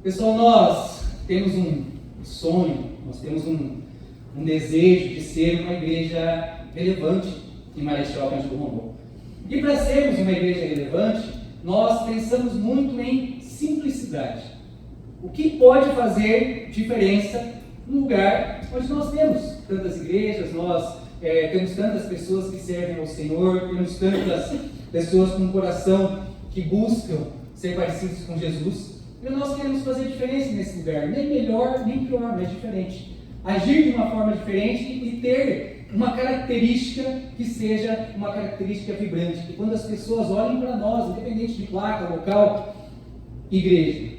Pessoal, nós temos um sonho, nós temos um desejo de ser uma igreja relevante em Marechal Cândido Rondon. E para sermos uma igreja relevante, nós pensamos muito em simplicidade. O que pode fazer diferença no lugar onde nós temos tantas igrejas, nós temos tantas pessoas que servem ao Senhor, temos tantas pessoas com um coração que buscam ser parecidos com Jesus. E nós queremos fazer diferença nesse lugar, nem melhor, nem pior, mas diferente. Agir de uma forma diferente e ter uma característica que seja uma característica vibrante, que quando as pessoas olhem para nós, independente de placa, local, igreja,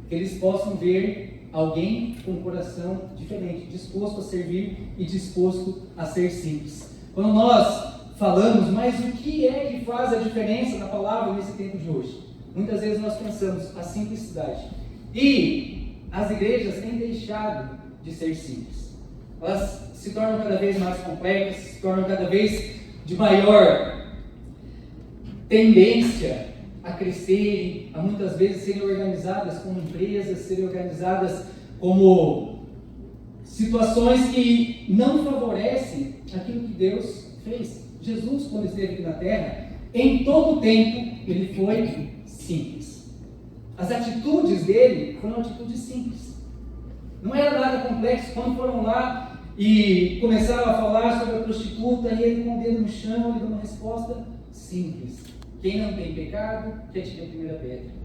que eles possam ver alguém com um coração diferente, disposto a servir e disposto a ser simples. Quando nós falamos, mas o que é que faz a diferença na palavra nesse tempo de hoje? Muitas vezes nós pensamos a simplicidade. E as igrejas têm deixado de ser simples. Elas se tornam cada vez mais complexas, se tornam cada vez de maior tendência a crescerem, a muitas vezes serem organizadas como empresas, serem organizadas como situações que não favorecem aquilo que Deus fez. Jesus, quando esteve aqui na terra, em todo o tempo, ele foi simples. As atitudes dele foram atitudes simples. Não era nada complexo. Quando foram lá e começaram a falar sobre a prostituta, e ele com o dedo no chão, ele deu uma resposta simples. Quem não tem pecado, que atire a primeira pedra.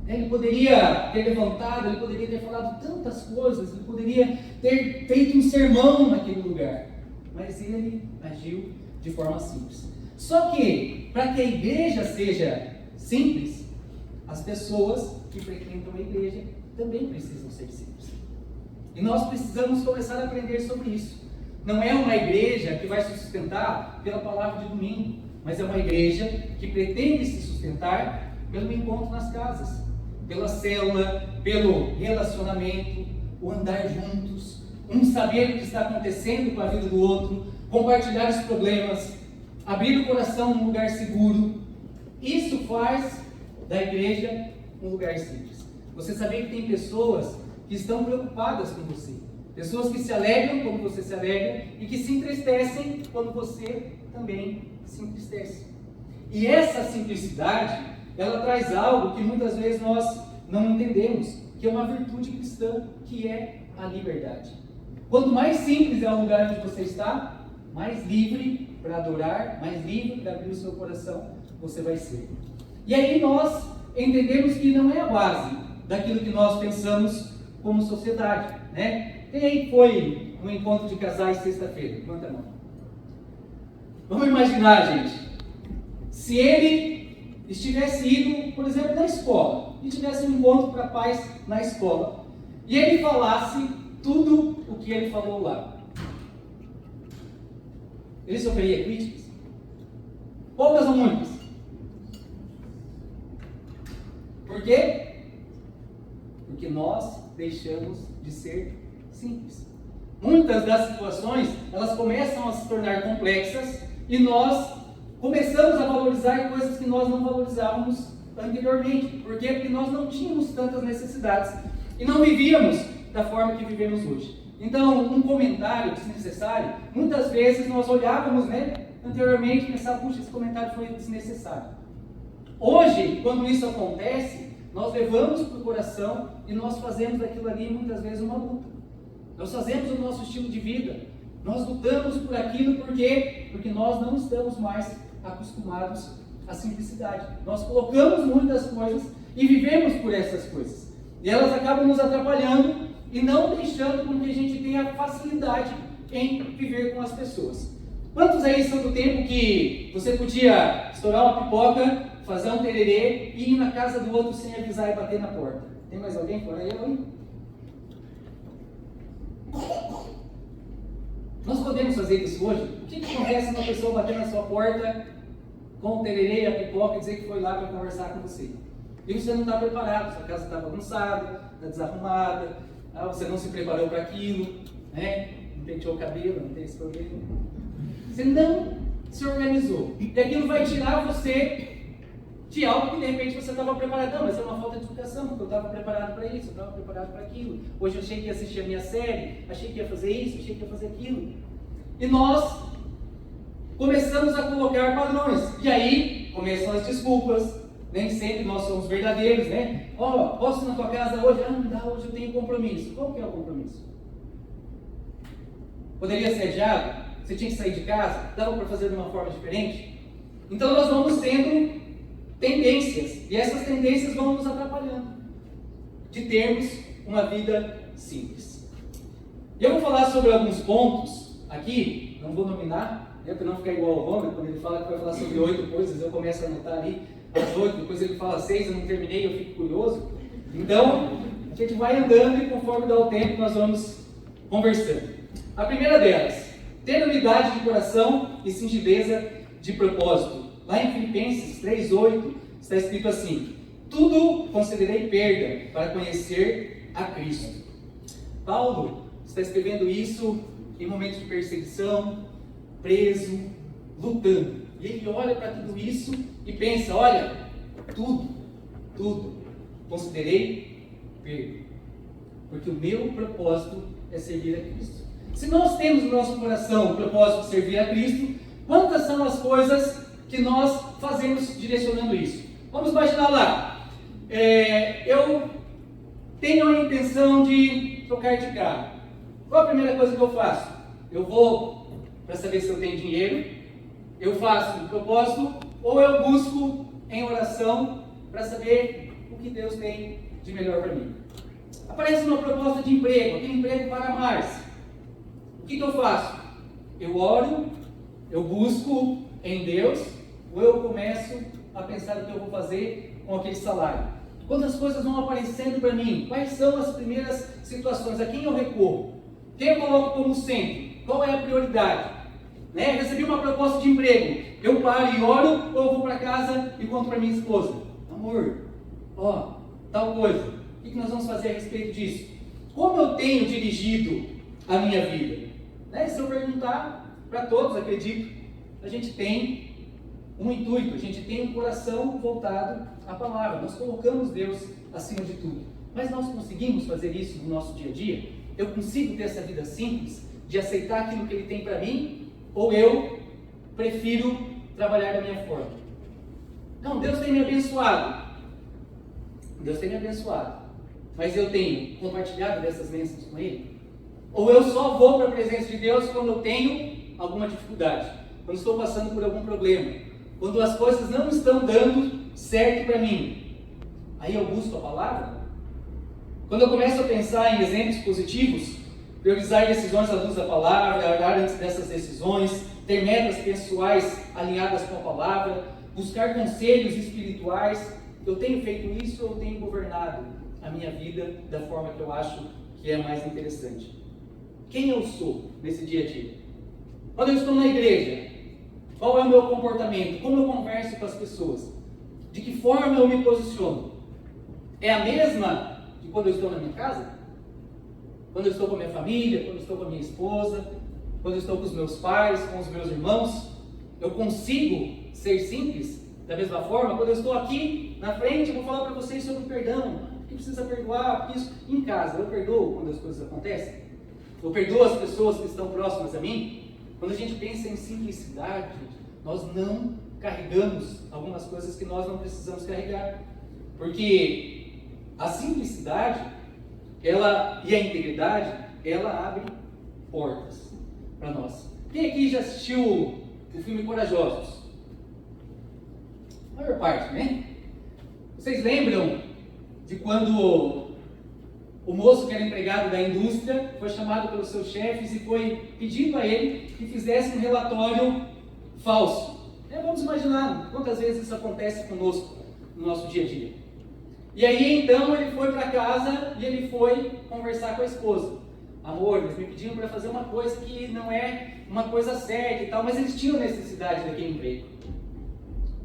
Ele poderia ter levantado, ele poderia ter falado tantas coisas, ele poderia ter feito um sermão naquele lugar, mas ele agiu de forma simples. Só que, para que a igreja seja simples, as pessoas que frequentam a igreja também precisam ser simples. E nós precisamos começar a aprender sobre isso. Não é uma igreja que vai se sustentar pela palavra de domingo, mas é uma igreja que pretende se sustentar pelo encontro nas casas, pela célula, pelo relacionamento, o andar juntos, um saber o que está acontecendo com a vida do outro, compartilhar os problemas, abrir o coração num lugar seguro. Isso faz da igreja um lugar simples. Você sabia que tem pessoas que estão preocupadas com você, pessoas que se alegram quando você se alegra e que se entristecem quando você também se entristece. E essa simplicidade, ela traz algo que muitas vezes nós não entendemos, que é uma virtude cristã, que é a liberdade. Quanto mais simples é o lugar onde você está, mais livre para adorar, mais livre para abrir o seu coração você vai ser. E aí nós entendemos que não é a base daquilo que nós pensamos como sociedade, né? Quem aí foi no encontro de casais sexta-feira? Levanta a mão. Vamos imaginar, gente, se ele estivesse ido, por exemplo, na escola, e tivesse um encontro para pais na escola, e ele falasse tudo o que ele falou lá. Ele sofreria críticas? Poucas ou muitas? Por quê? Porque nós deixamos de ser simples. Muitas das situações, elas começam a se tornar complexas e nós começamos a valorizar coisas que nós não valorizávamos anteriormente. Por quê? Porque nós não tínhamos tantas necessidades e não vivíamos da forma que vivemos hoje. Então, um comentário desnecessário, muitas vezes nós olhávamos, anteriormente e pensávamos, puxa, esse comentário foi desnecessário. Hoje, quando isso acontece, nós levamos para o coração e nós fazemos daquilo ali muitas vezes uma luta. Nós fazemos o nosso estilo de vida, nós lutamos por aquilo, por quê? Porque nós não estamos mais acostumados à simplicidade. Nós colocamos muitas coisas e vivemos por essas coisas. E elas acabam nos atrapalhando e não deixando com que a gente tenha facilidade em viver com as pessoas. Quantos aí são do tempo que você podia estourar uma pipoca, fazer um tererê e ir na casa do outro sem avisar e bater na porta? Tem mais alguém fora eu, hein? Nós podemos fazer isso hoje? O que acontece se uma pessoa bater na sua porta com o tererê e a pipoca e dizer que foi lá para conversar com você? E você não está preparado, sua casa está bagunçada, está desarrumada, você não se preparou para aquilo, não penteou o cabelo, não tem esse problema. Você não se organizou. E aquilo vai tirar você de algo que de repente você estava preparado. Não, mas é uma falta de educação, porque eu estava preparado para isso, eu estava preparado para aquilo. Hoje eu achei que ia assistir a minha série, achei que ia fazer isso, achei que ia fazer aquilo. E nós começamos a colocar padrões. E aí começam as desculpas. Nem sempre nós somos verdadeiros, né? Posso ir na tua casa hoje? Não dá, hoje eu tenho compromisso. Qual que é o compromisso? Poderia ser adiado? Você tinha que sair de casa? Dava para fazer de uma forma diferente? Então nós vamos tendo tendências. E essas tendências vão nos atrapalhando de termos uma vida simples. E eu vou falar sobre alguns pontos aqui, não vou nominar, para não ficar igual ao Homer, quando ele fala que vai falar sobre 8 coisas, eu começo a anotar ali as 8, depois ele fala 6, eu não terminei, eu fico curioso. Então, a gente vai andando e conforme dá o tempo, nós vamos conversando. A primeira delas, ter unidade de coração e singeleza de propósito. Lá em Filipenses 3:8 está escrito assim: tudo considerei perda para conhecer a Cristo. Paulo está escrevendo isso em momentos de perseguição, preso, lutando. E ele olha para tudo isso e pensa: olha, tudo considerei perda, porque o meu propósito é servir a Cristo. Se nós temos no nosso coração o propósito de servir a Cristo, quantas são as coisas que nós fazemos direcionando isso? Vamos imaginar lá, eu tenho a intenção de trocar de carro. Qual a primeira coisa que eu faço? Eu vou para saber se eu tenho dinheiro, eu faço um propósito, ou eu busco em oração para saber o que Deus tem de melhor para mim. Aparece uma proposta de emprego, aquele emprego paga mais. O que eu faço? Eu oro, eu busco em Deus, ou eu começo a pensar o que eu vou fazer com aquele salário. Quantas coisas vão aparecendo para mim? Quais são as primeiras situações? A quem eu recorro? Quem eu coloco como centro? Qual é a prioridade? Recebi uma proposta de emprego. Eu paro e oro, ou eu vou para casa e conto para minha esposa: amor, tal coisa. O que nós vamos fazer a respeito disso? Como eu tenho dirigido a minha vida? Se eu perguntar para todos, acredito, a gente tem um intuito, a gente tem um coração voltado à palavra. Nós colocamos Deus acima de tudo. Mas nós conseguimos fazer isso no nosso dia a dia? Eu consigo ter essa vida simples, de aceitar aquilo que Ele tem para mim? Ou eu prefiro trabalhar da minha forma? Não, Deus tem me abençoado. Deus tem me abençoado. Mas eu tenho compartilhado dessas bênçãos com Ele? Ou eu só vou para a presença de Deus quando eu tenho alguma dificuldade, quando estou passando por algum problema, quando as coisas não estão dando certo para mim? Aí eu busco a palavra? Quando eu começo a pensar em exemplos positivos, priorizar decisões à luz da palavra, orar antes dessas decisões, ter metas pessoais alinhadas com a palavra, buscar conselhos espirituais, eu tenho feito isso ou eu tenho governado a minha vida da forma que eu acho que é mais interessante? Quem eu sou nesse dia a dia? Quando eu estou na igreja, qual é o meu comportamento? Como eu converso com as pessoas? De que forma eu me posiciono? É a mesma de quando eu estou na minha casa? Quando eu estou com a minha família, quando eu estou com a minha esposa, quando eu estou com os meus pais, com os meus irmãos? Eu consigo ser simples da mesma forma? Quando eu estou aqui na frente, eu vou falar para vocês sobre perdão. Porque precisa perdoar, porque isso. Em casa, eu perdoo quando as coisas acontecem? Eu perdoo as pessoas que estão próximas a mim? Quando a gente pensa em simplicidade, nós não carregamos algumas coisas que nós não precisamos carregar. Porque a simplicidade, e a integridade, ela abre portas para nós. Quem aqui já assistiu o filme Corajosos? A maior parte, né? Vocês lembram de quando o moço que era empregado da indústria foi chamado pelos seus chefes e foi pedido a ele que fizesse um relatório falso? Vamos imaginar quantas vezes isso acontece conosco no nosso dia a dia. E aí então ele foi para casa e ele foi conversar com a esposa. Amor, eles me pediram para fazer uma coisa que não é uma coisa séria e tal, mas eles tinham necessidade daquele emprego.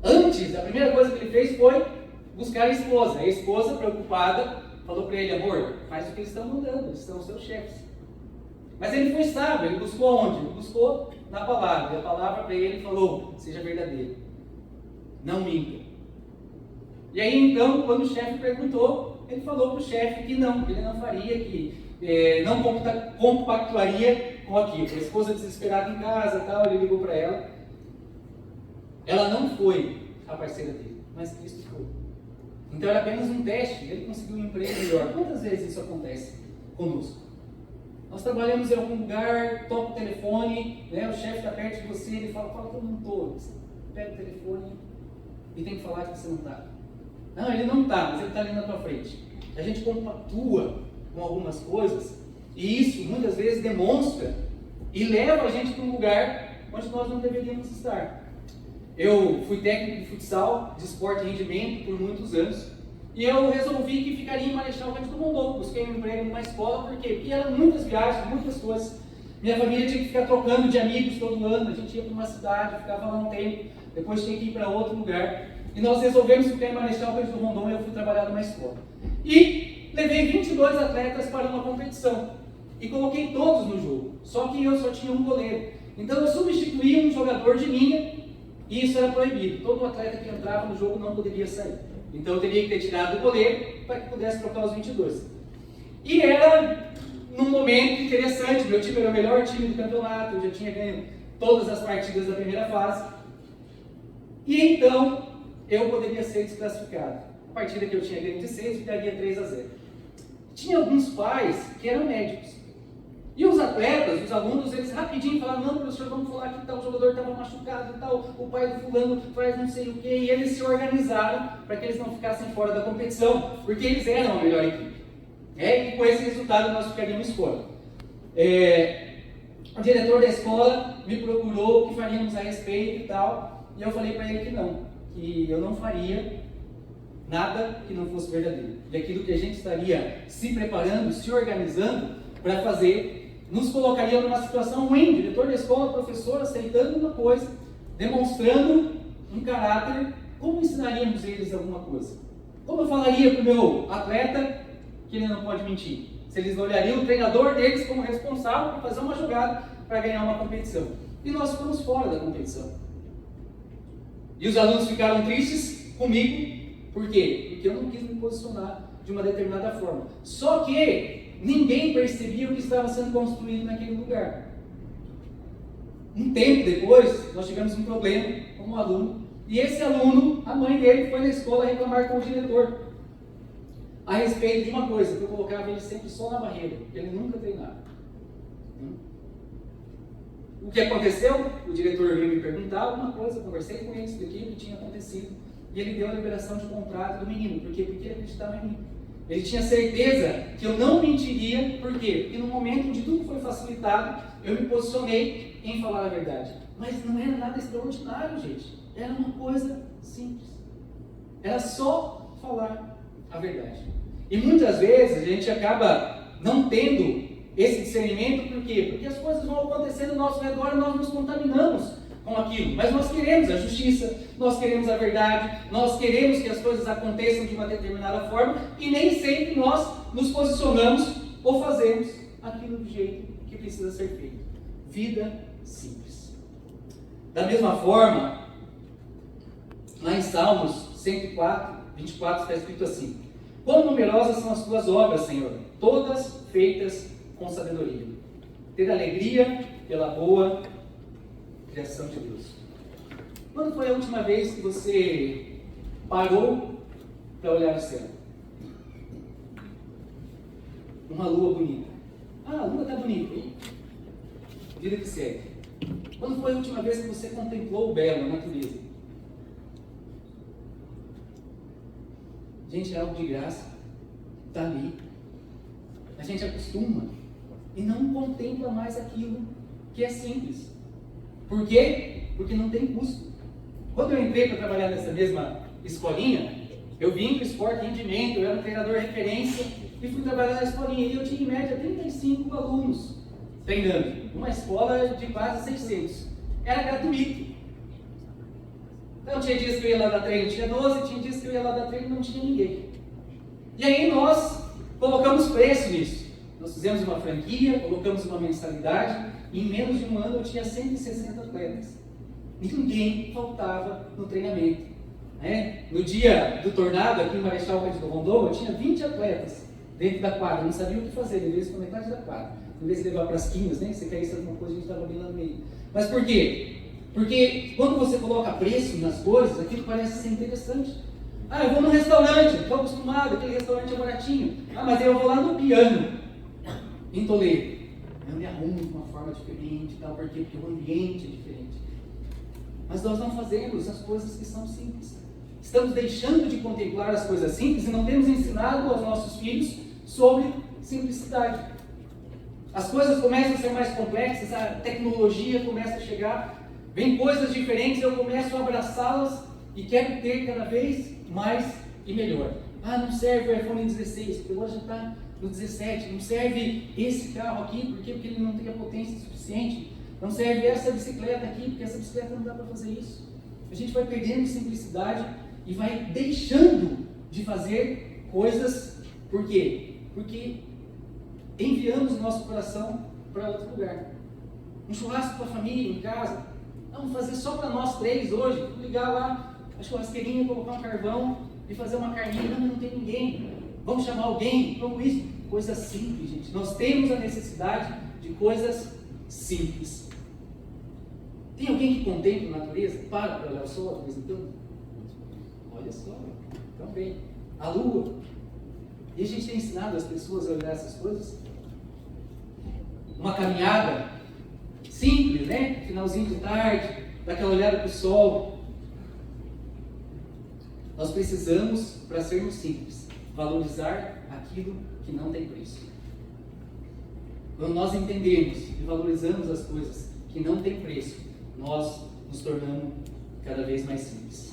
Antes, a primeira coisa que ele fez foi buscar a esposa. A esposa, preocupada, falou para ele: amor, faz o que eles estão mandando, eles são os seus chefes. Mas ele foi sábio, ele buscou onde? Ele buscou na palavra. E a palavra para ele falou: seja verdadeiro, não minta. E aí então, quando o chefe perguntou, ele falou para o chefe que ele não faria, que não compactuaria com aquilo. A esposa desesperada em casa, tal, ele ligou para ela. Ela não foi a parceira dele, mas Cristo foi. Então era apenas um teste, ele conseguiu um emprego melhor. Quantas vezes isso acontece conosco? Nós trabalhamos em algum lugar, toca o telefone, né, o chefe está perto de você, ele fala que eu não estou. Você pega o telefone e tem que falar que você não está. Não, ele não está, mas ele está ali na tua frente. A gente compactua com algumas coisas e isso muitas vezes demonstra e leva a gente para um lugar onde nós não deveríamos estar. Eu fui técnico de futsal, de esporte e rendimento por muitos anos e eu resolvi que ficaria em Marechal Cândido Rondon. Busquei um emprego numa escola, por quê? Porque eram muitas viagens, muitas coisas. Minha família tinha que ficar trocando de amigos todo ano, a gente ia para uma cidade, ficava lá um tempo, depois tinha que ir para outro lugar. E nós resolvemos ficar em Marechal Cândido Rondon e eu fui trabalhar numa escola. E levei 22 atletas para uma competição. E coloquei todos no jogo. Só que eu só tinha um goleiro. Então eu substituía um jogador de linha e isso era proibido. Todo atleta que entrava no jogo não poderia sair. Então eu teria que ter tirado o goleiro para que pudesse trocar os 22. E era num momento interessante. Meu time era o melhor time do campeonato. Eu já tinha ganho todas as partidas da primeira fase. E então eu poderia ser desclassificado. A partida que eu tinha ganho de 6 ficaria 3-0. Tinha alguns pais que eram médicos. E os atletas, os alunos, eles rapidinho falavam: não, professor, vamos falar que tal jogador estava machucado e tal, o pai do fulano faz não sei o quê. E eles se organizaram para que eles não ficassem fora da competição, porque eles eram a melhor equipe. E com esse resultado nós ficaríamos fora. O diretor da escola me procurou o que faríamos a respeito e tal, e eu falei para ele que eu não faria nada que não fosse verdadeiro. E aquilo que a gente estaria se preparando, se organizando para fazer, nos colocaria numa situação ruim. O diretor da escola, professor, aceitando uma coisa, demonstrando um caráter. Como ensinaríamos eles alguma coisa? Como eu falaria para o meu atleta que ele não pode mentir? Se eles olhariam o treinador deles como responsável por fazer uma jogada para ganhar uma competição. E nós ficamos fora da competição. E os alunos ficaram tristes comigo. Por quê? Porque eu não quis me posicionar de uma determinada forma. Só que ninguém percebia o que estava sendo construído naquele lugar. Um tempo depois, nós tivemos um problema com um aluno. E esse aluno, a mãe dele foi na escola reclamar com o diretor a respeito de uma coisa, que eu colocava ele sempre só na barreira, porque ele nunca treinava. O que aconteceu? O diretor veio me perguntar alguma coisa, eu conversei com ele, expliquei o que tinha acontecido, e ele deu a liberação de contrato do menino. Por quê? Porque ele acreditava em mim. Ele tinha certeza que eu não mentiria. Por quê? Porque no momento onde tudo foi facilitado, eu me posicionei em falar a verdade. Mas não era nada extraordinário, gente. Era uma coisa simples. Era só falar a verdade. E muitas vezes a gente acaba não tendo esse discernimento. Por quê? Porque as coisas vão acontecendo ao nosso redor e nós nos contaminamos com aquilo. Mas nós queremos a justiça, nós queremos a verdade, nós queremos que as coisas aconteçam de uma determinada forma e nem sempre nós nos posicionamos ou fazemos aquilo do jeito que precisa ser feito. Vida simples. Da mesma forma, lá em Salmos 104, 24 está escrito assim: quão numerosas são as tuas obras, Senhor, todas feitas com sabedoria. Ter alegria pela boa criação de Deus. Quando foi a última vez que você parou para olhar o céu? Uma lua bonita. A lua está bonita, hein? Vida que segue. Quando foi a última vez que você contemplou o belo, a natureza? Gente, é algo de graça. Está ali. A gente acostuma e não contempla mais aquilo que é simples. Por quê? Porque não tem custo. Quando eu entrei para trabalhar nessa mesma escolinha, eu vim para o esporte rendimento, eu era um treinador referência e fui trabalhar na escolinha. E eu tinha em média 35 alunos treinando. Uma escola de quase 600. Era gratuito. Então tinha dias que eu ia lá dar treino, tinha 12, tinha dias que eu ia lá dar treino e não tinha ninguém. E aí nós colocamos preço nisso. Nós fizemos uma franquia, colocamos uma mensalidade e em menos de um ano eu tinha 160 atletas. Ninguém faltava no treinamento. né? No dia do tornado, aqui em Marechal Cândido Rondon, eu tinha 20 atletas dentro da quadra, eu não sabia o que fazer, eu levei isso para metade da quadra. Em vez de levar para as quinas, né? Se caísse alguma coisa, a gente estava bem lá no meio. Mas por quê? Porque quando você coloca preço nas coisas, aquilo parece ser interessante. Ah, eu vou num restaurante, estou acostumado, aquele restaurante é baratinho. Ah, mas aí eu vou lá no piano, em Toledo. Eu me arrumo de uma forma diferente, tal, por quê? Porque o ambiente é diferente. Mas nós não fazemos as coisas que são simples. Estamos deixando de contemplar as coisas simples e não temos ensinado aos nossos filhos sobre simplicidade. As coisas começam a ser mais complexas, a tecnologia começa a chegar, vem coisas diferentes, eu começo a abraçá-las e quero ter cada vez mais e melhor. Ah, não serve o iPhone 16, porque agora já está no 17, não serve esse carro aqui, por quê? Porque ele não tem a potência suficiente, não serve essa bicicleta aqui, porque essa bicicleta não dá para fazer isso. A gente vai perdendo simplicidade e vai deixando de fazer coisas, por quê? Porque enviamos nosso coração para outro lugar. Um churrasco com a família, em casa, vamos fazer só para nós três hoje, vamos ligar lá a churrasqueirinha, colocar um carvão e fazer uma carninha, não tem ninguém, vamos chamar alguém, vamos isso, coisa simples, gente. Nós temos a necessidade de coisas simples. Tem alguém que contempla a natureza? Para olhar o sol de vez em quando? Olha só, também. A lua. E a gente tem ensinado as pessoas a olhar essas coisas? Uma caminhada simples, né? Finalzinho de tarde, daquela olhada para o sol. Nós precisamos, para sermos simples, valorizar aquilo que não tem preço. Quando nós entendemos e valorizamos as coisas que não têm preço, nós nos tornamos cada vez mais simples.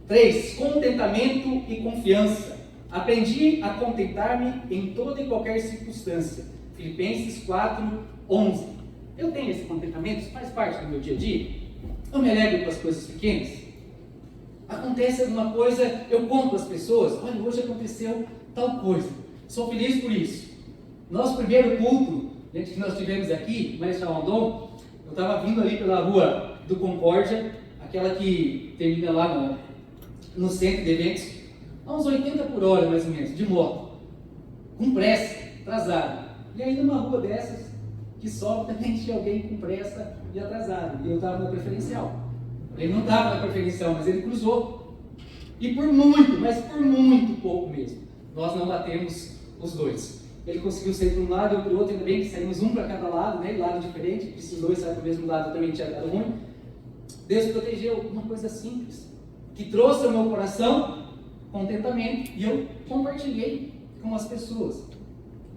3. Contentamento e confiança. Aprendi a contentar-me em toda e qualquer circunstância. Filipenses 4:11. Eu tenho esse contentamento, isso faz parte do meu dia a dia. Eu me alegro com as coisas pequenas. Acontece alguma coisa, eu conto às pessoas, olha, hoje aconteceu tal coisa. Sou feliz por isso. Nosso primeiro culto, gente, que nós tivemos aqui, Marechal Rondon, eu estava vindo ali pela rua do Concórdia, aquela que termina lá no centro de eventos, a uns 80 por hora mais ou menos, de moto, com pressa, atrasado. E aí numa rua dessas, que sobe, também tinha alguém com pressa e atrasado. E eu estava na preferencial. Ele não estava na preferencial, mas ele cruzou. E por muito, mas por muito pouco mesmo, nós não batemos os dois. Ele conseguiu sair para um lado e eu para o outro, ainda bem que saímos um para cada lado, né? Lado diferente, e se os dois saem para o mesmo lado também tinha dado ruim. Deus protegeu, uma coisa simples, que trouxe ao meu coração contentamento, e eu compartilhei com as pessoas.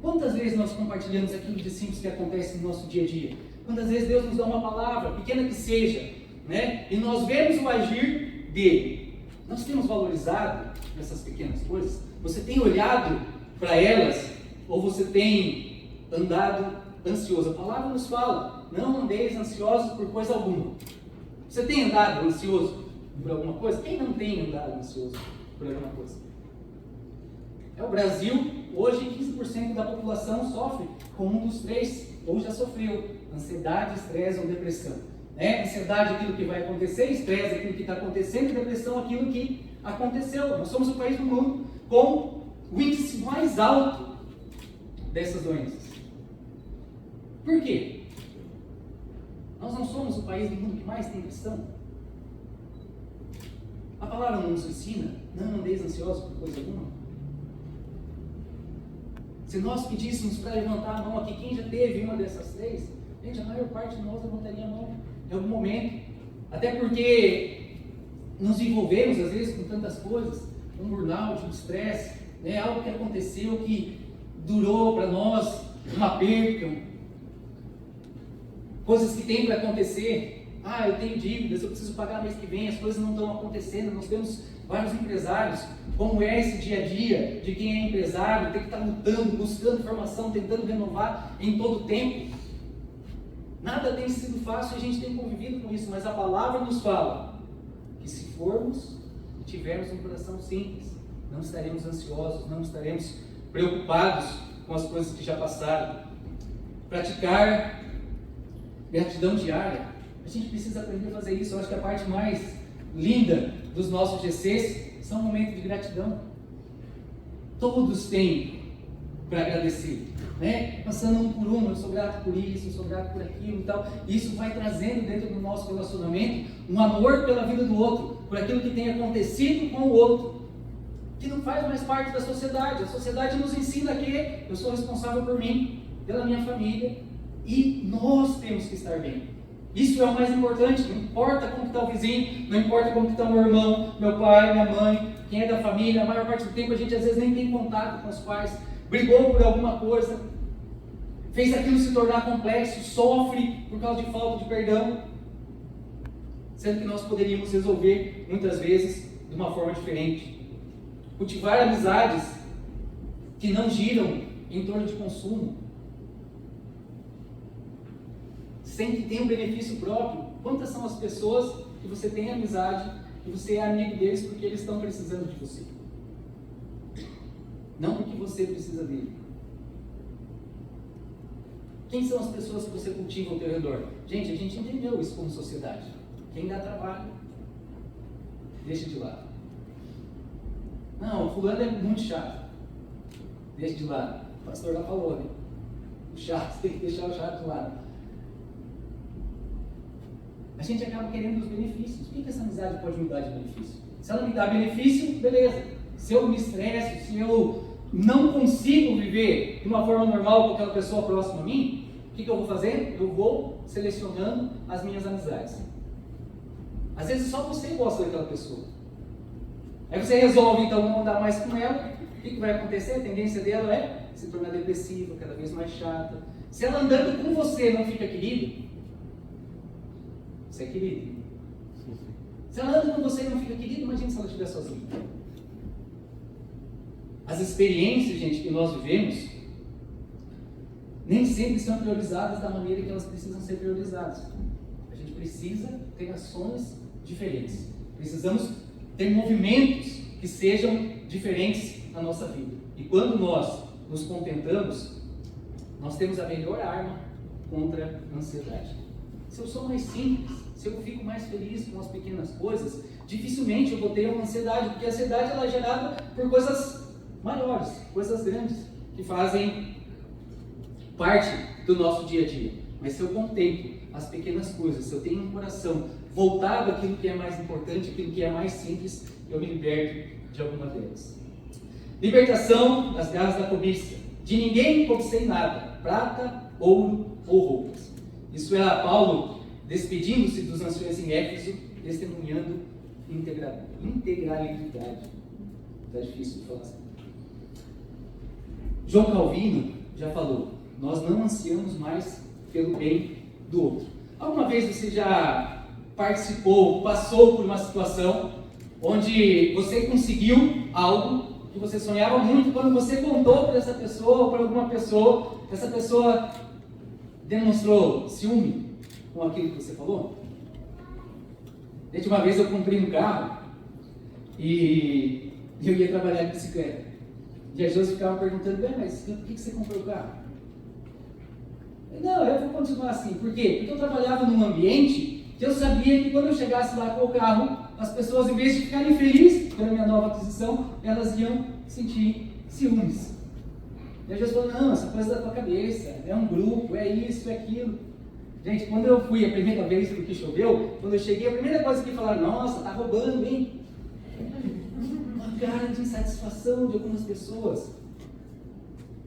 Quantas vezes nós compartilhamos aquilo de simples que acontece no nosso dia a dia? Quantas vezes Deus nos dá uma palavra, pequena que seja, né? E nós vemos o agir dele. Nós temos valorizado essas pequenas coisas? Você tem olhado para elas? Ou você tem andado ansioso? A palavra nos fala, não andeis ansiosos por coisa alguma. Você tem andado ansioso por alguma coisa? Quem não tem andado ansioso por alguma coisa? É o Brasil, hoje 15% da população sofre com um dos três, ou já sofreu, ansiedade, estresse ou depressão. Né? Ansiedade, aquilo que vai acontecer, estresse, aquilo que está acontecendo, e depressão, aquilo que aconteceu. Nós somos o país do mundo com o índice mais alto dessas doenças. Por quê? Nós não somos o país do mundo que mais tem cristão? A palavra não nos ensina, não andeis ansiosos por coisa alguma. Se nós pedíssemos para levantar a mão aqui, quem já teve uma dessas três, gente, a maior parte de nós levantaria a mão em algum momento. Até porque nos envolvemos, às vezes, com tantas coisas, um burnout, um estresse, né? Algo que aconteceu que durou para nós, uma perca, coisas que tem para acontecer. Ah, eu tenho dívidas, eu preciso pagar mês que vem, as coisas não estão acontecendo. Nós temos vários empresários, como é esse dia a dia de quem é empresário, tem que estar lutando, buscando informação, tentando renovar em todo o tempo. Nada tem sido fácil e a gente tem convivido com isso, mas a palavra nos fala que se formos e tivermos um coração simples, não estaremos ansiosos, não estaremos preocupados com as coisas que já passaram. Praticar gratidão diária. A gente precisa aprender a fazer isso. Eu acho que a parte mais linda dos nossos GCs são momentos de gratidão. Todos têm para agradecer, né? Passando um por um, eu sou grato por isso, eu sou grato por aquilo e tal. Isso vai trazendo dentro do nosso relacionamento um amor pela vida do outro, por aquilo que tem acontecido com o outro, que não faz mais parte da sociedade. A sociedade nos ensina que eu sou responsável por mim, pela minha família, e nós temos que estar bem. Isso é o mais importante. Não importa como está o vizinho, não importa como está o meu irmão, meu pai, minha mãe, quem é da família. A maior parte do tempo a gente às vezes nem tem contato com os pais, brigou por alguma coisa, fez aquilo se tornar complexo, sofre por causa de falta de perdão, sendo que nós poderíamos resolver muitas vezes de uma forma diferente. Cultivar amizades que não giram em torno de consumo, sem que tenha um benefício próprio. Quantas são as pessoas que você tem amizade e você é amigo deles porque eles estão precisando de você, não porque você precisa dele? Quem são as pessoas que você cultiva ao teu redor? Gente, a gente entendeu isso como sociedade. Quem dá trabalho, deixa de lado. Não, o fulano é muito chato, deixa de lado. O pastor já falou, né? O chato, tem que deixar o chato de lado. A gente acaba querendo os benefícios. O que essa amizade pode me dar de benefício? Se ela me dá benefício, beleza. Se eu me estresso, se eu não consigo viver de uma forma normal com aquela pessoa próxima a mim, o que eu vou fazer? Eu vou selecionando as minhas amizades. Às vezes só você gosta daquela pessoa. Aí você resolve então não andar mais com ela. O que vai acontecer? A tendência dela é se tornar depressiva, cada vez mais chata. Se ela andando com você não fica querida, você é querido. Se ela anda com você e não fica querida, imagine se ela estiver sozinha. As experiências, gente, que nós vivemos, nem sempre são priorizadas da maneira que elas precisam ser priorizadas. A gente precisa ter ações diferentes. Precisamos ter movimentos que sejam diferentes na nossa vida. E quando nós nos contentamos, nós temos a melhor arma contra a ansiedade. Se eu sou mais simples, se eu fico mais feliz com as pequenas coisas, dificilmente eu vou ter uma ansiedade, porque a ansiedade ela é gerada por coisas maiores, coisas grandes, que fazem parte do nosso dia a dia. Mas se eu contemplo as pequenas coisas, se eu tenho um coração voltado àquilo que é mais importante, àquilo que é mais simples, eu me liberto de alguma delas. Libertação das garras da cobiça. De ninguém cobicei nada, prata, ouro ou roupas. Isso é Paulo despedindo-se dos anciões em Éfeso, testemunhando integralidade. Está difícil de falar assim. João Calvino já falou: nós não ansiamos mais pelo bem do outro. Alguma vez você já participou, passou por uma situação onde você conseguiu algo que você sonhava muito, quando você contou para essa pessoa ou para alguma pessoa, essa pessoa demonstrou ciúme com aquilo que você falou? Gente, uma vez eu comprei um carro e eu ia trabalhar de bicicleta. E as pessoas ficavam perguntando: mas por que você comprou o carro? Não, eu vou continuar assim. Por quê? Porque eu trabalhava num ambiente que eu sabia que quando eu chegasse lá com o carro, as pessoas, em vez de ficarem felizes pela minha nova aquisição, elas iam sentir ciúmes. E as pessoas falaram: não, essa coisa da tua cabeça, é um grupo, é isso, é aquilo. Gente, quando eu fui a primeira vez porque choveu, quando eu cheguei, a primeira coisa que falaram: nossa, tá roubando, hein? Uma cara de insatisfação de algumas pessoas.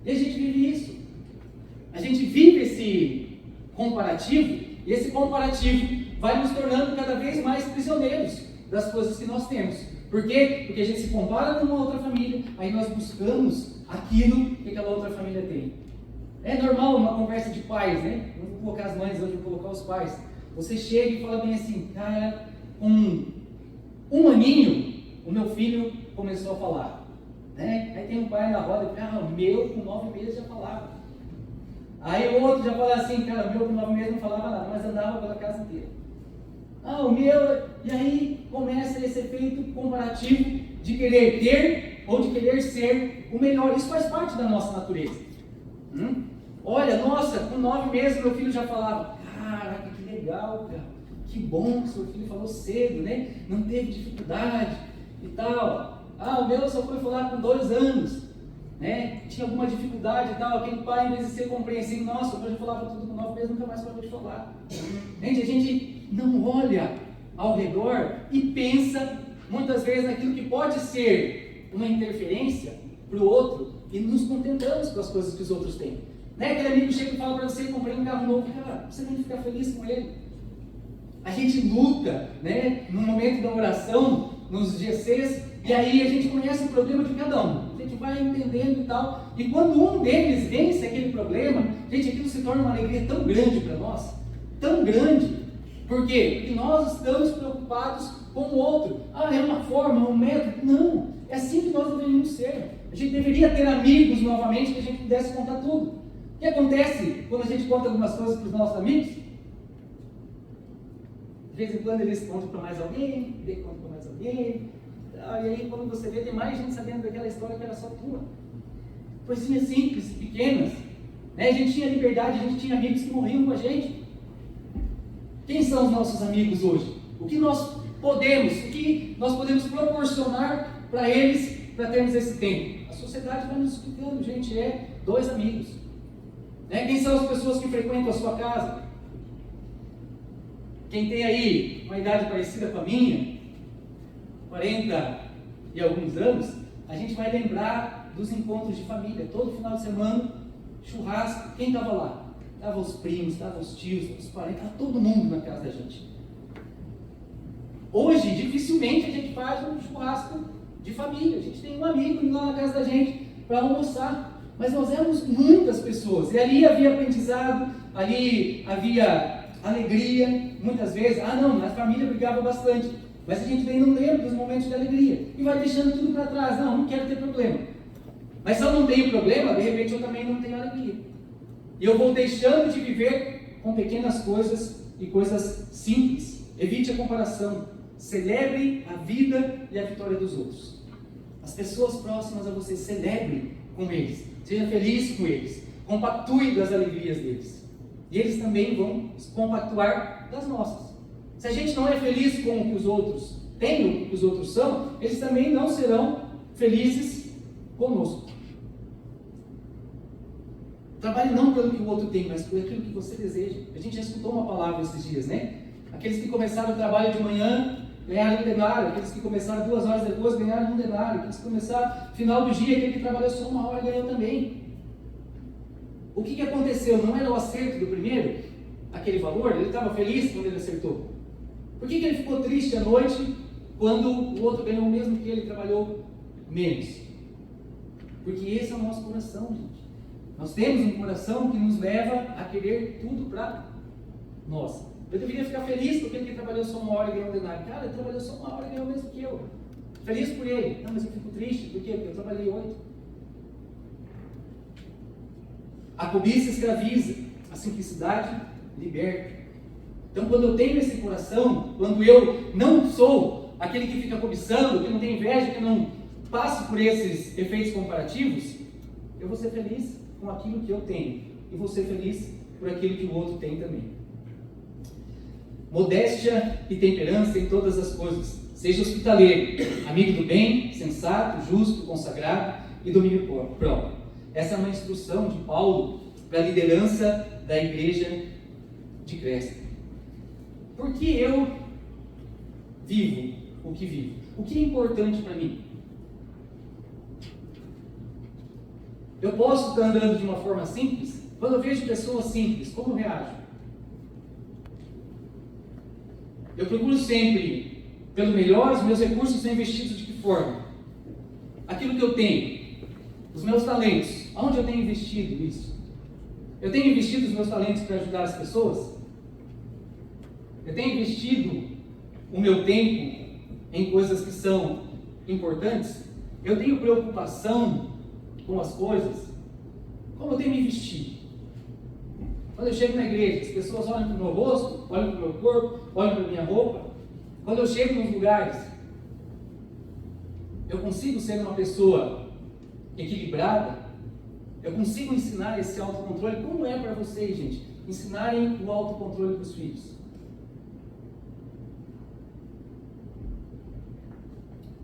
E a gente vive isso. A gente vive esse comparativo, e esse comparativo vai nos tornando cada vez mais prisioneiros das coisas que nós temos. Por quê? Porque a gente se compara com uma outra família, aí nós buscamos aquilo que aquela outra família tem. É normal uma conversa de pais, né? Não vou colocar as mães hoje, vou colocar os pais. Você chega e fala bem assim: cara, com um aninho, o meu filho começou a falar. Né? Aí tem um pai na roda e fala: o meu com 9 meses já falava. Aí o outro já fala assim: cara, o meu com 9 meses não falava nada, mas andava pela casa inteira. O meu... E aí começa esse efeito comparativo de querer ter ou de querer ser o melhor. Isso faz parte da nossa natureza. Olha, nossa, com 9 meses meu filho já falava. Caraca, que legal, cara. que bom que seu filho falou cedo, né? Não teve dificuldade e tal. Ah, o meu só foi falar com 2 anos, né? Tinha alguma dificuldade e tal. Aquele pai, em vez de ser compreensivo, nossa, eu já falava tudo com 9 meses, nunca mais parou de falar. Gente, a gente não olha ao redor e pensa, muitas vezes, naquilo que pode ser uma interferência para o outro e nos contentamos com as coisas que os outros têm. Né? Aquele amigo chega e fala para você, comprei um carro novo, cara, você tem que ficar feliz com ele. A gente luta, né, no momento da oração, nos GCs, e aí a gente conhece o problema de cada um. A gente vai entendendo e tal. E quando um deles vence aquele problema, gente, aquilo se torna uma alegria tão grande para nós. Tão grande. Por quê? Porque nós estamos preocupados com o outro. Ah, é uma forma, um método. Não. É assim que nós deveríamos ser. A gente deveria ter amigos novamente que a gente pudesse contar tudo. O que acontece quando a gente conta algumas coisas para os nossos amigos? De vez em quando eles contam para mais alguém, ele conta para mais alguém. E aí quando você vê, tem mais gente sabendo daquela história que era só tua. Coisinhas simples, pequenas. Né? A gente tinha liberdade, a gente tinha amigos que morriam com a gente. Quem são os nossos amigos hoje? O que nós podemos proporcionar para eles para termos esse tempo? A sociedade vai nos explicando, gente, 2 amigos. Né? Quem são as pessoas que frequentam a sua casa? Quem tem aí uma idade parecida com a minha, 40 e alguns anos, a gente vai lembrar dos encontros de família. Todo final de semana, churrasco. Quem estava lá? Estavam os primos, estavam os tios, os parentes, estava todo mundo na casa da gente. Hoje, dificilmente a gente faz um churrasco de família. A gente tem um amigo indo lá na casa da gente para almoçar. Mas nós éramos muitas pessoas. E ali havia aprendizado, ali havia alegria, muitas vezes. Ah, não, a família brigava bastante. Mas a gente nem não lembra dos momentos de alegria. E vai deixando tudo para trás. Não quero ter problema. Mas se eu não tenho problema, de repente eu também não tenho alegria. E eu vou deixando de viver com pequenas coisas e coisas simples. Evite a comparação. Celebre a vida e a vitória dos outros. As pessoas próximas a você, celebre com eles. Seja feliz com eles. Compactue das alegrias deles. E eles também vão compactuar das nossas. Se a gente não é feliz com o que os outros têm, o que os outros são, eles também não serão felizes conosco. Trabalhe não pelo que o outro tem, mas por aquilo que você deseja. A gente já escutou uma palavra esses dias, né? Aqueles que começaram o trabalho de manhã ganharam um denário, aqueles que começaram 2 horas depois ganharam um denário, aqueles que começaram no final do dia, aquele que trabalhou só 1 hora ganhou também. O que aconteceu? Não era o acerto do primeiro? Aquele valor? Ele estava feliz quando ele acertou. Por que ele ficou triste à noite quando o outro ganhou o mesmo que ele trabalhou menos? Porque esse é o nosso coração, gente. Nós temos um coração que nos leva a querer tudo para nós. Eu deveria ficar feliz porque ele trabalhou só 1 hora e ganhou um denário. Cara, ele trabalhou só 1 hora e ganhou o mesmo que eu. Feliz por ele. Não, mas eu fico triste. Por quê? Porque eu trabalhei 8. A cobiça escraviza. A simplicidade liberta. Então, quando eu tenho esse coração, quando eu não sou aquele que fica cobiçando, que não tem inveja, que não passo por esses efeitos comparativos, eu vou ser feliz com aquilo que eu tenho. E vou ser feliz por aquilo que o outro tem também. Modéstia e temperança em todas as coisas. Seja hospitaleiro, amigo do bem, sensato, justo, consagrado e domínio próprio. Essa é uma instrução de Paulo para a liderança da igreja de Creta. Por que eu vivo o que vivo? O que é importante para mim? Eu posso estar andando de uma forma simples? Quando eu vejo pessoas simples, como eu reajo? Eu procuro sempre, pelo melhor, os meus recursos são investidos de que forma? Aquilo que eu tenho, os meus talentos, aonde eu tenho investido isso? Eu tenho investido os meus talentos para ajudar as pessoas? Eu tenho investido o meu tempo em coisas que são importantes? Eu tenho preocupação com as coisas? Como eu tenho me investido? Quando eu chego na igreja, as pessoas olham para o meu rosto, olham para o meu corpo, olham para a minha roupa. Quando eu chego nos lugares, eu consigo ser uma pessoa equilibrada? Eu consigo ensinar esse autocontrole? Como é para vocês, gente, ensinarem o autocontrole para os filhos?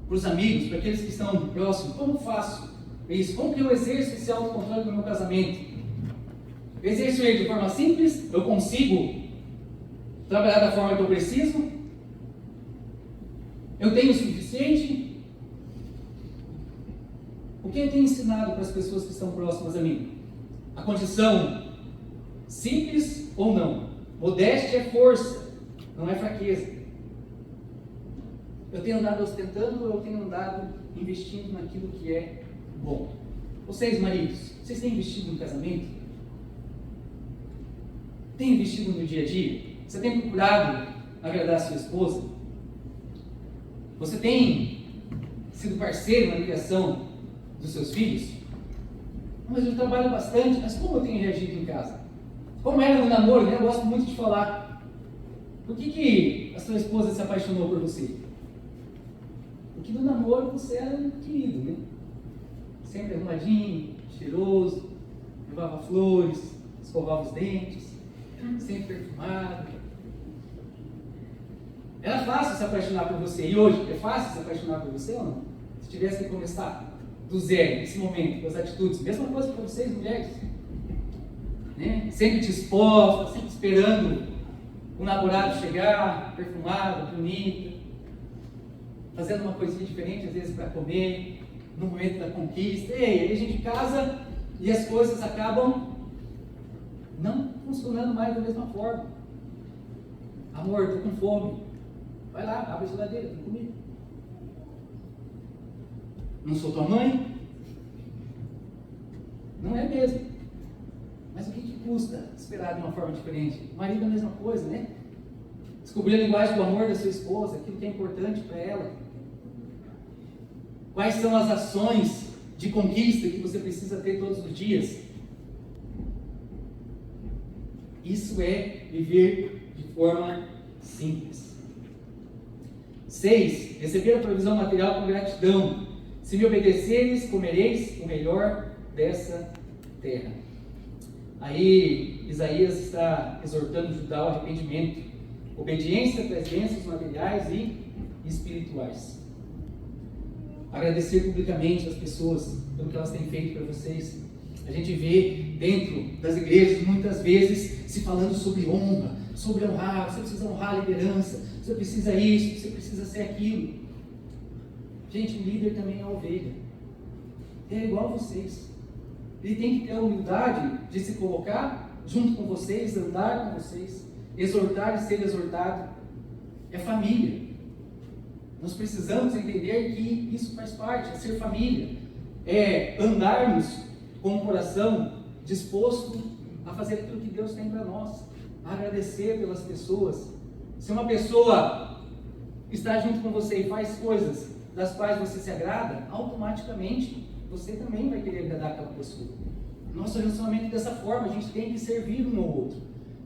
para os amigos, para aqueles que estão próximos. Como eu faço isso? Como que eu exerço esse autocontrole no meu casamento? Eu exerço ele de forma simples? Eu consigo trabalhar da forma que eu preciso? Eu tenho o suficiente? O que eu tenho ensinado para as pessoas que estão próximas a mim? A condição simples ou não? Modéstia é força, não é fraqueza. Eu tenho andado ostentando ou eu tenho andado investindo naquilo que é bom? Vocês, maridos, vocês têm investido no casamento? Têm investido no dia a dia? Você tem procurado agradar a sua esposa? Você tem sido parceiro na criação dos seus filhos? Mas eu trabalho bastante, mas como eu tenho reagido em casa? Como era no namoro, né? Eu gosto muito de falar. Por que a sua esposa se apaixonou por você? Porque no namoro você era um querido, né? Sempre arrumadinho, cheiroso, levava flores, escovava os dentes, sempre perfumado. Era fácil se apaixonar por você. E hoje, é fácil se apaixonar por você ou não? Se tivesse que começar do zero, nesse momento, com as atitudes, mesma coisa para vocês, mulheres. Né? Sempre disposta, sempre esperando o namorado chegar, perfumado, bonita, fazendo uma coisinha diferente, às vezes para comer, no momento da conquista. Ei, aí a gente casa e as coisas acabam não funcionando mais da mesma forma. Amor, estou com fome. Vai lá, abre a geladeira, tem comida. Não sou tua mãe? Não é mesmo. Mas o que custa esperar de uma forma diferente? O marido é a mesma coisa, né? Descobrir a linguagem do amor da sua esposa, aquilo que é importante para ela. Quais são as ações de conquista que você precisa ter todos os dias? Isso é viver de forma simples. 6. Receber a provisão material com gratidão. Se me obedeceres, comereis o melhor dessa terra. Aí Isaías está exortando Judá ao arrependimento, obediência para as bênçãos materiais e espirituais. Agradecer publicamente às pessoas pelo que elas têm feito para vocês. A gente vê dentro das igrejas muitas vezes se falando sobre honra, sobre honrar. Você precisa honrar a liderança, você precisa isso, você precisa ser aquilo. Gente, o líder também é a ovelha. É igual a vocês. Ele tem que ter a humildade de se colocar junto com vocês, andar com vocês, exortar e ser exortado. É família. Nós precisamos entender que isso faz parte, é ser família. É andarmos com o coração disposto a fazer aquilo que Deus tem para nós, a agradecer pelas pessoas. Se uma pessoa está junto com você e faz coisas das quais você se agrada, automaticamente você também vai querer agradar aquela pessoa. Nosso relacionamento é dessa forma, a gente tem que servir um ao outro.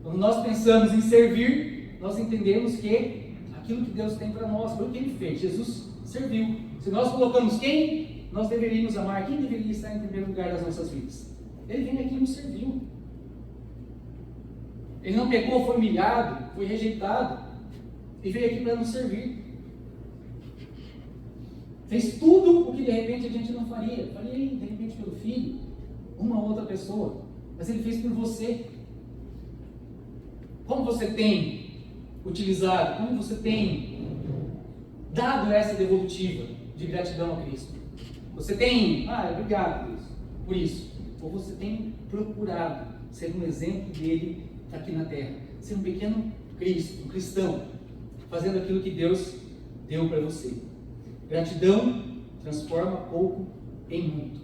Quando nós pensamos em servir, nós entendemos que aquilo que Deus tem para nós, foi o que Ele fez. Jesus serviu. Se nós colocamos quem nós deveríamos amar, quem deveria estar em primeiro lugar das nossas vidas? Ele vem aqui e nos serviu. Ele não pecou, foi humilhado, foi rejeitado, e veio aqui para nos servir. Fez tudo o que de repente a gente não faria. Faria de repente pelo filho, uma ou outra pessoa, mas Ele fez por você. Como você tem utilizado, como você tem dado essa devolutiva de gratidão a Cristo? Você tem, obrigado por isso. Ou você tem procurado ser um exemplo dele aqui na terra, ser um pequeno Cristo, um cristão, fazendo aquilo que Deus deu para você. Gratidão transforma pouco em muito.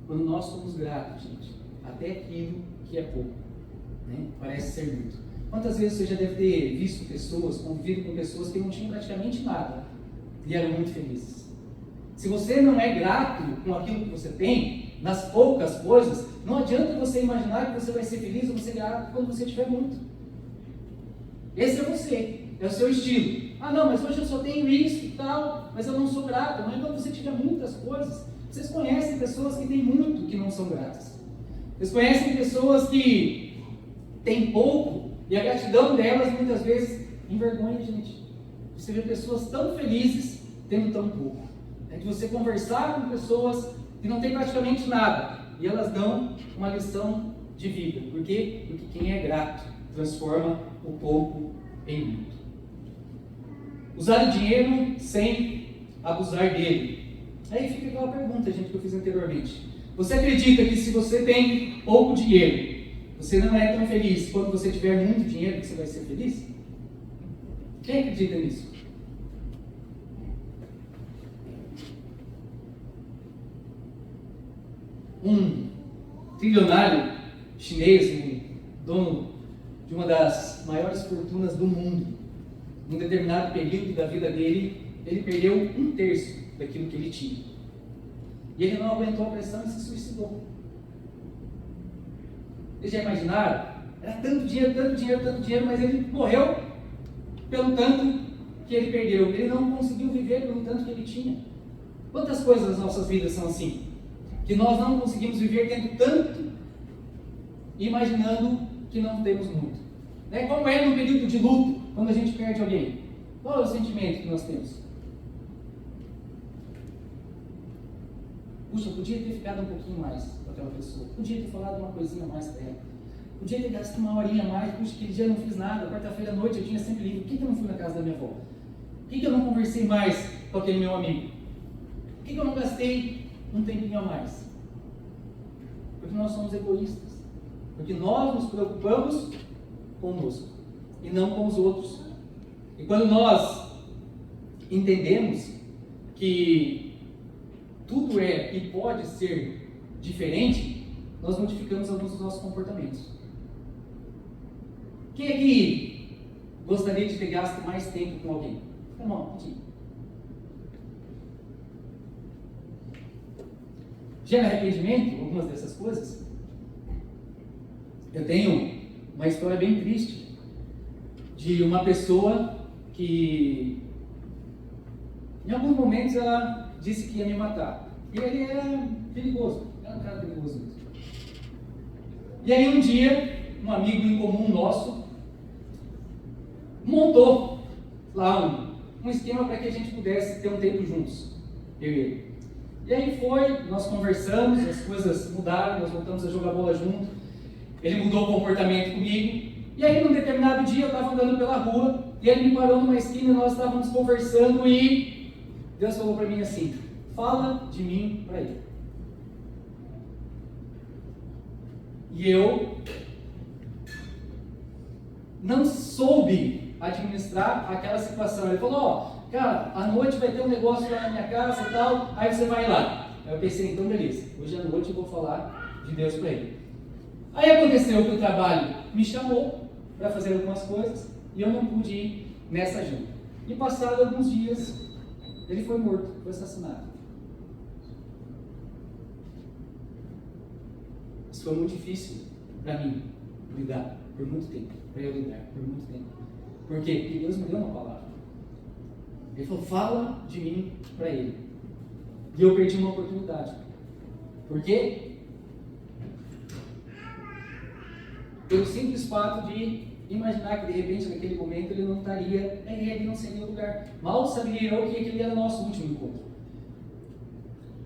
Quando nós somos gratos, gente, até aquilo que é pouco, né, parece ser muito. Quantas vezes você já deve ter visto pessoas, convivido com pessoas que não tinham praticamente nada e eram muito felizes? Se você não é grato com aquilo que você tem, nas poucas coisas, não adianta você imaginar que você vai ser feliz ou ser grato quando você tiver muito. Esse é você, é o seu estilo. Não, mas hoje eu só tenho isso e tal, mas eu não sou grato. Não é quando você tiver muitas coisas. Vocês conhecem pessoas que têm muito que não são gratas. Vocês conhecem pessoas que têm pouco e a gratidão delas muitas vezes envergonha a gente. Você vê pessoas tão felizes tendo tão pouco. É de você conversar com pessoas que não têm praticamente nada e elas dão uma lição de vida. Por quê? Porque quem é grato transforma o pouco em muito. Usar o dinheiro sem abusar dele. Aí fica aquela pergunta, gente, que eu fiz anteriormente. Você acredita que se você tem pouco dinheiro, você não é tão feliz quando você tiver muito dinheiro que você vai ser feliz? Quem acredita nisso? Um trilionário chinês, um dono de uma das maiores fortunas do mundo, num determinado período da vida dele, ele perdeu 1/3 daquilo que ele tinha. E ele não aguentou a pressão e se suicidou. Vocês já imaginaram? Era tanto dinheiro, mas ele morreu pelo tanto que ele perdeu. Ele não conseguiu viver pelo tanto que ele tinha. Quantas coisas nas nossas vidas são assim? Que nós não conseguimos viver tendo tanto, imaginando que não temos muito. Né? Como é no período de luto, quando a gente perde alguém? Qual é o sentimento que nós temos? Puxa, eu podia ter ficado um pouquinho mais com aquela pessoa. Podia ter falado uma coisinha mais para ela. Podia ter gastado uma horinha a mais. Puxa, aquele dia eu não fiz nada. Quarta-feira à noite eu tinha sempre livre. Por que eu não fui na casa da minha avó? Por que eu não conversei mais com aquele meu amigo? Por que eu não gastei um tempinho a mais? Porque nós somos egoístas. Porque nós nos preocupamos conosco e não com os outros. E quando nós entendemos que tudo é e pode ser diferente, nós modificamos alguns dos nossos comportamentos. Quem é que gostaria de ter gasto mais tempo com alguém? Irmão, gera arrependimento, algumas dessas coisas? Eu tenho uma história bem triste de uma pessoa que em alguns momentos ela disse que ia me matar. E ele era perigoso, era um cara perigoso mesmo. E aí um dia, um amigo em comum nosso montou lá um esquema para que a gente pudesse ter um tempo juntos, eu e ele. E aí foi, nós conversamos, as coisas mudaram, nós voltamos a jogar bola junto, ele mudou o comportamento comigo, e aí num determinado dia eu estava andando pela rua, e ele me parou numa esquina e nós estávamos conversando e Deus falou para mim assim: fala de mim para ele. E eu não soube administrar aquela situação. Ele falou: ó, cara, à noite vai ter um negócio lá na minha casa e tal, aí você vai lá. Aí eu pensei, então beleza, hoje à noite eu vou falar de Deus para ele. Aí aconteceu que o trabalho me chamou para fazer algumas coisas e eu não pude ir nessa janta. E passado alguns dias, ele foi morto, foi assassinado. Isso foi muito difícil para mim lidar por muito tempo, para eu lidar por muito tempo. Por quê? Porque Deus me deu uma palavra. Ele falou: fala de mim para ele. E eu perdi uma oportunidade. Por quê? Pelo simples fato de imaginar que de repente naquele momento ele não estaria, ele não seria o lugar. Mal sabia eu que aquele era o nosso último encontro.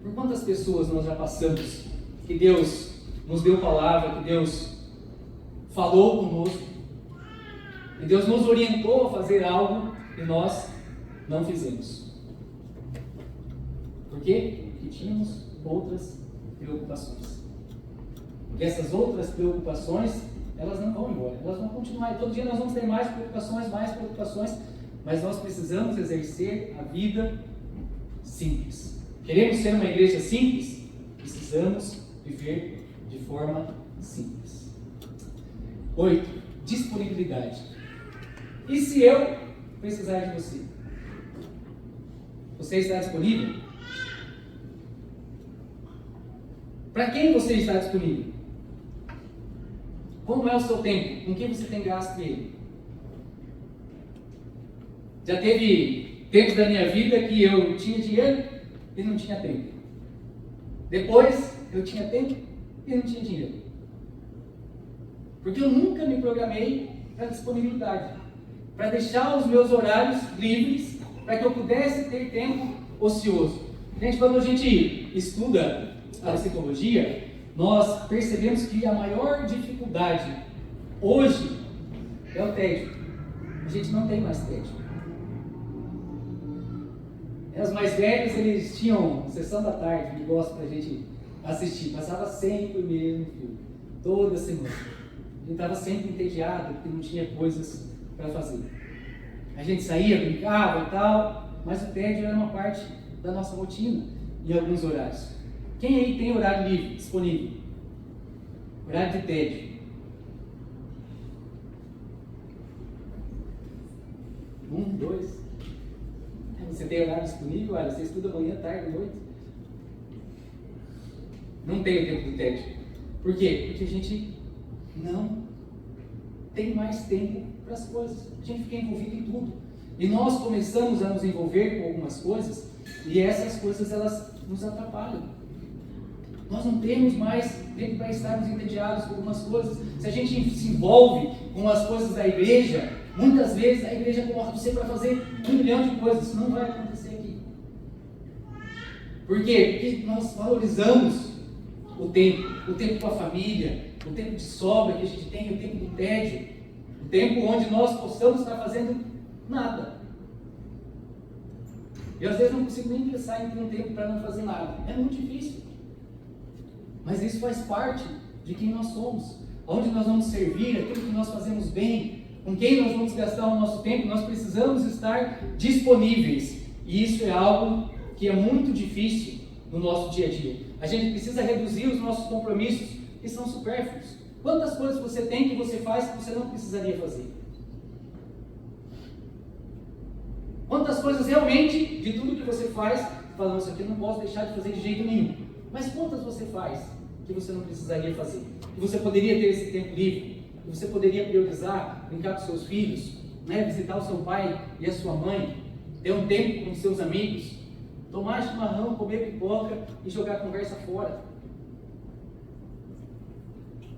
Por quantas pessoas nós já passamos que Deus nos deu palavra, que Deus falou conosco, que Deus nos orientou a fazer algo e nós não fizemos. Por quê? Porque tínhamos outras preocupações. E essas outras preocupações, elas não vão embora, elas vão continuar. E todo dia nós vamos ter mais preocupações, mas nós precisamos exercer a vida simples. Queremos ser uma igreja simples? Precisamos viver de forma simples. 8. Disponibilidade. E se eu precisar de você? Você está disponível? Para quem você está disponível? Como é o seu tempo? Com que você tem gasto ele? Já teve tempos da minha vida que eu tinha dinheiro e não tinha tempo. Depois eu tinha tempo e não tinha dinheiro. Porque eu nunca me programei para disponibilidade, para deixar os meus horários livres, para que eu pudesse ter tempo ocioso. Gente, quando a gente estuda a psicologia, nós percebemos que a maior dificuldade hoje é o tédio. A gente não tem mais tédio. Os mais velhos, eles tinham sessão da tarde, que gosta pra gente assistir. Passava sempre o mesmo filme, toda semana. A gente estava sempre entediado, porque não tinha coisas para fazer. A gente saía, brincava e tal, mas o tédio era uma parte da nossa rotina em alguns horários. Quem aí tem horário livre, disponível? Horário de tédio. 1, 2. Você tem horário disponível? Olha, você estuda manhã, tarde, noite? Não tem o tempo do tédio. Por quê? Porque a gente não tem mais tempo para as coisas. A gente fica envolvido em tudo. E nós começamos a nos envolver com algumas coisas e essas coisas elas nos atrapalham. Nós não temos mais tempo para estarmos entediados com algumas coisas. Se a gente se envolve com as coisas da igreja, muitas vezes a igreja coloca você para fazer 1 milhão de coisas. Isso não vai acontecer aqui. Por quê? Porque nós valorizamos o tempo com a família, o tempo de sobra que a gente tem, o tempo do tédio, o tempo onde nós possamos estar fazendo nada. Eu às vezes não consigo nem pensar em ter um tempo para não fazer nada. É muito difícil. Mas isso faz parte de quem nós somos. Onde nós vamos servir, aquilo que nós fazemos bem, com quem nós vamos gastar o nosso tempo, nós precisamos estar disponíveis. E isso é algo que é muito difícil no nosso dia a dia. A gente precisa reduzir os nossos compromissos que são supérfluos. Quantas coisas você tem que você faz que você não precisaria fazer? Quantas coisas realmente, de tudo que você faz, falando, isso aqui eu não posso deixar de fazer de jeito nenhum. Mas quantas você faz que você não precisaria fazer? Que você poderia ter esse tempo livre? Que você poderia priorizar, brincar com seus filhos, visitar o seu pai e a sua mãe, ter um tempo com os seus amigos, tomar chimarrão, comer pipoca e jogar a conversa fora.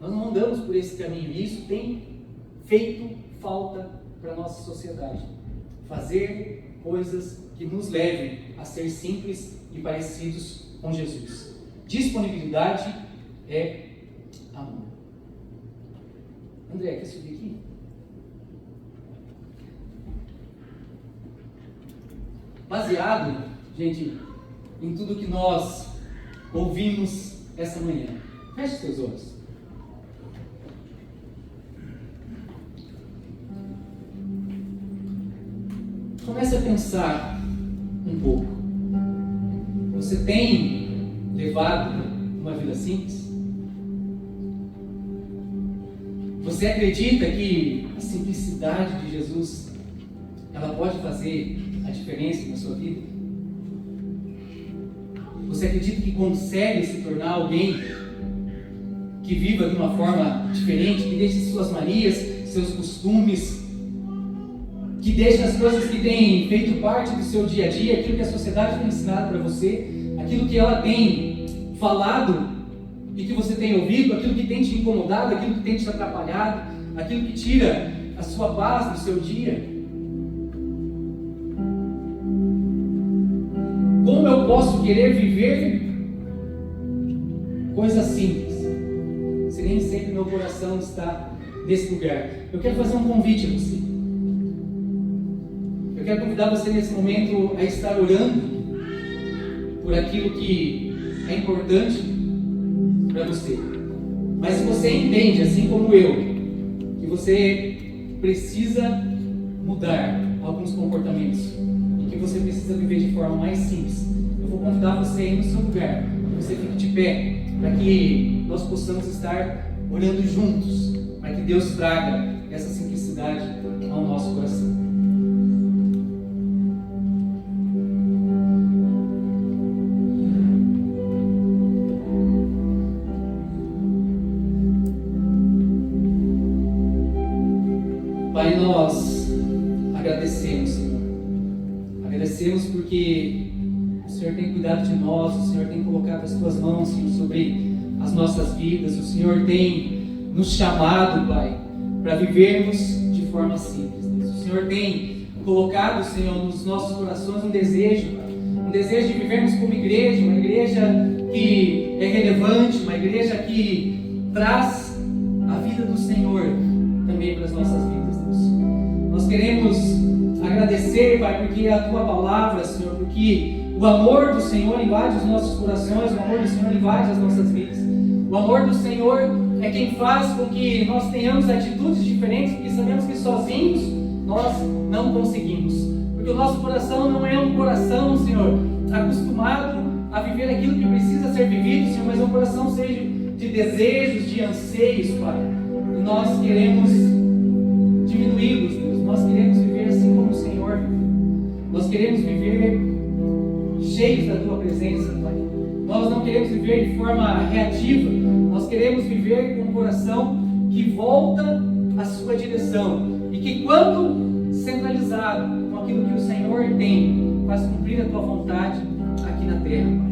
Nós não andamos por esse caminho e isso tem feito falta para a nossa sociedade. Fazer coisas que nos levem a ser simples e parecidos com Jesus. Disponibilidade é amor. André, quer subir aqui? Baseado, gente, em tudo que nós ouvimos essa manhã. Feche os seus olhos. Comece a pensar um pouco. Você tem levado uma vida simples? Você acredita que a simplicidade de Jesus ela pode fazer a diferença na sua vida? Você acredita que consegue se tornar alguém que viva de uma forma diferente, que deixe suas manias, seus costumes, que deixe as coisas que têm feito parte do seu dia a dia, aquilo que a sociedade tem ensinado para você, aquilo que ela tem falado e que você tem ouvido, aquilo que tem te incomodado, aquilo que tem te atrapalhado, aquilo que tira a sua paz do seu dia? Como eu posso querer viver coisas simples, se nem sempre meu coração está nesse lugar? Eu quero fazer um convite a você. Eu quero convidar você nesse momento a estar orando por aquilo que é importante para você. Mas se você entende, assim como eu, que você precisa mudar alguns comportamentos e que você precisa viver de forma mais simples, eu vou convidar você aí no seu lugar, que você fique de pé, para que nós possamos estar orando juntos, para que Deus traga essa simplicidade ao nosso coração. Pai, nós agradecemos, Senhor. Agradecemos porque o Senhor tem cuidado de nós, o Senhor tem colocado as Tuas mãos, Senhor, sobre as nossas vidas. O Senhor tem nos chamado, Pai, para vivermos de forma simples. O Senhor tem colocado, Senhor, nos nossos corações um desejo desejo de vivermos como igreja, uma igreja que é relevante, uma igreja que traz a vida do Senhor também para as nossas vidas, Deus. Nós queremos agradecer, Pai, porque a Tua palavra, Senhor, porque o amor do Senhor invade os nossos corações, o amor do Senhor invade as nossas vidas. O amor do Senhor é quem faz com que nós tenhamos atitudes diferentes, porque sabemos que sozinhos nós não conseguimos. Porque o nosso coração não é um coração, Senhor, acostumado a viver aquilo que precisa ser vivido, Senhor, mas é um coração cheio de desejos, de anseios, Pai. E nós queremos diminuí-los, Deus. Nós queremos viver assim como o Senhor vive. Nós queremos viver cheios da Tua presença, Pai. Nós não queremos viver de forma reativa. Nós queremos viver com um coração que volta à Sua direção. E que quando centralizado com aquilo que o Senhor tem, faz cumprir a Tua vontade aqui na terra, Pai.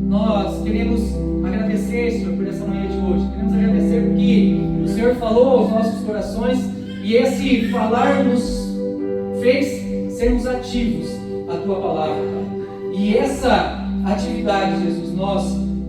Nós queremos agradecer, Senhor, por essa manhã de hoje. Queremos agradecer porque o Senhor falou aos nossos corações e esse falar nos fez sermos ativos à Tua palavra, Pai. E essa atividade, Jesus, nós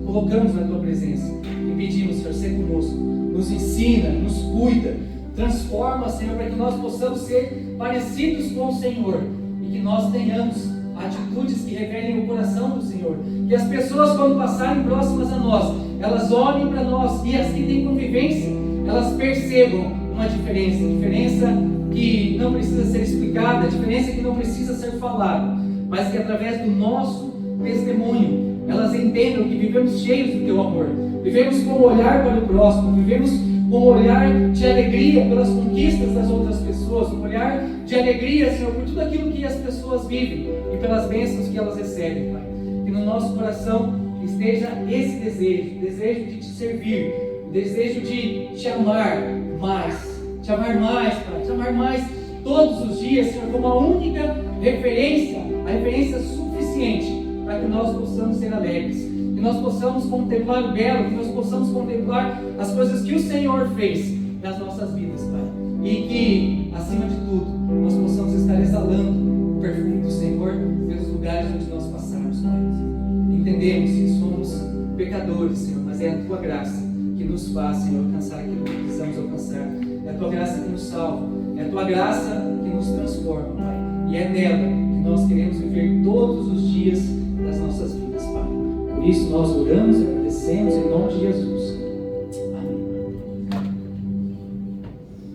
colocamos na Tua presença e pedimos, Senhor, ser conosco, nos ensina, nos cuida, transforma, Senhor, para que nós possamos ser parecidos com o Senhor e que nós tenhamos atitudes que revelem o coração do Senhor. Que as pessoas, quando passarem próximas a nós, elas olhem para nós e as que têm convivência, elas percebam uma diferença que não precisa ser explicada, diferença que não precisa ser falada, mas que através do nosso testemunho, elas entendam que vivemos cheios do Teu amor, vivemos com um olhar para o próximo, vivemos com um olhar de alegria pelas conquistas das outras pessoas, um olhar de alegria, Senhor, por tudo aquilo que as pessoas vivem e pelas bênçãos que elas recebem, Pai. Que no nosso coração esteja esse desejo de Te servir, o desejo de Te amar mais, Pai, Te amar mais todos os dias, Senhor, como a única referência, a referência suficiente para que nós possamos ser alegres, que nós possamos contemplar o belo, que nós possamos contemplar as coisas que o Senhor fez nas nossas vidas, Pai. E que, acima de tudo, nós possamos estar exalando o perfume do Senhor pelos lugares onde nós passarmos, Pai. Entendemos que somos pecadores, Senhor, mas é a Tua graça que nos faz, Senhor, alcançar aquilo que precisamos alcançar. É a Tua graça que nos salva, é a Tua graça que nos transforma, Pai. E é nela que nós queremos viver todos os dias das nossas vidas, Pai. Por isso nós oramos e agradecemos em nome de Jesus.